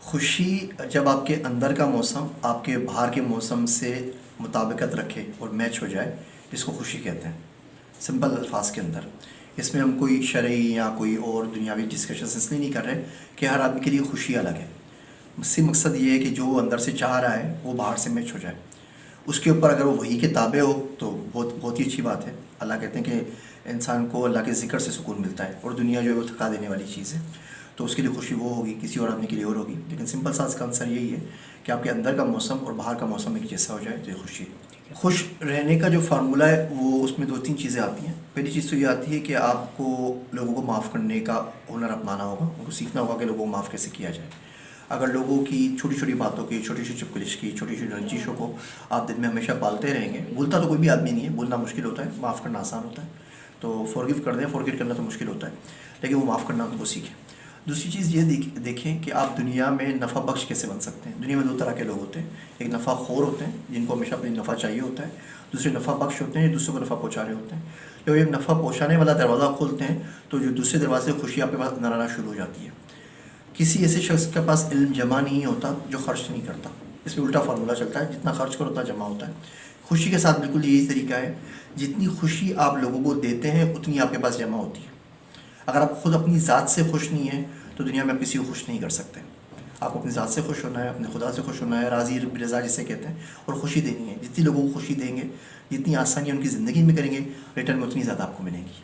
खुशी जब आपके अंदर का मौसम आपके बाहर के मौसम से मुताबिकत रखे और मैच हो जाए, इसको खुशी कहते हैं। सिंपल अल्फाज के अंदर इसमें हम कोई शरई या कोई और दुनियावी डिस्कशन इसलिए नहीं कर रहे कि हर आदमी के लिए खुशी अलग है। मुझसे मकसद ये है कि जो अंदर से चाह रहा है वो बाहर से मैच हो जाए। उसके ऊपर अगर वो वही के ताबे हो तो बहुत बहुत ही अच्छी बात है। अल्लाह कहते हैं कि इंसान को अल्लाह के ज़िक्र से सुकून मिलता है और दुनिया जो है वो थका देने वाली चीज़ है। तो उसके लिए खुशी वो होगी, किसी और आदमी के लिए और होगी। लेकिन सिंपल सा इसका आंसर यही है कि आपके अंदर का मौसम और बाहर का मौसम एक जैसा हो जाए तो ये खुशी है। खुश रहने का जो फार्मूला है वो उसमें 2-3 चीज़ें आती हैं। पहली चीज़ तो ये आती है कि आपको लोगों को माफ़ करने का हुनर अपनाना होगा। उनको सीखना होगा कि लोगों को माफ़ कैसे किया जाए। अगर लोगों की छोटी छोटी बातों की, छोटी छोटी चुपकलिश की, छोटी छोटी रंजिशों को आप दिल में हमेशा पालते रहेंगे, भूलता तो कोई भी आदमी नहीं है, भूलना मुश्किल होता है, माफ़ करना आसान होता है। तो फॉरगिव कर दें, फॉरगेट करना तो मुश्किल होता है, लेकिन वो माफ़ करना उनको सीखें। दूसरी चीज़ ये देखें कि आप दुनिया में नफ़ा बख्श कैसे बन सकते हैं। दुनिया में 2 तरह के लोग होते हैं। एक नफ़ा खोर होते हैं जिनको हमेशा अपनी नफ़ा चाहिए होता है। दूसरे नफ़ा बख्श होते हैं जो दूसरों को नफ़ा पहुँचा रहे होते हैं। जब एक नफ़ा पहुँचाने वाला दरवाज़ा खोलते हैं तो जो दूसरे दरवाजे से खुशी आपके पास अंदर आना शुरू हो जाती है। किसी ऐसे शख्स के पास इल्म जमा नहीं होता जो खर्च नहीं करता। इसमें उल्टा फार्मूला चलता है, जितना खर्च करो उतना जमा होता है। खुशी के साथ बिल्कुल यही तरीका है। जितनी खुशी आप लोगों को देते हैं उतनी आपके पास जमा होती है। अगर आप खुद अपनी ज़ात से खुश नहीं हैं तो दुनिया में आप किसी को खुश नहीं कर सकते। आपको अपनी ज़ात से खुश होना है, अपने खुदा से खुश होना है, राज़ी रज़ा जिसे कहते हैं, और खुशी देनी है। जितनी लोगों को खुशी देंगे, जितनी आसानी उनकी ज़िंदगी में करेंगे, रिटर्न में उतनी ज़्यादा आपको मिलेंगी।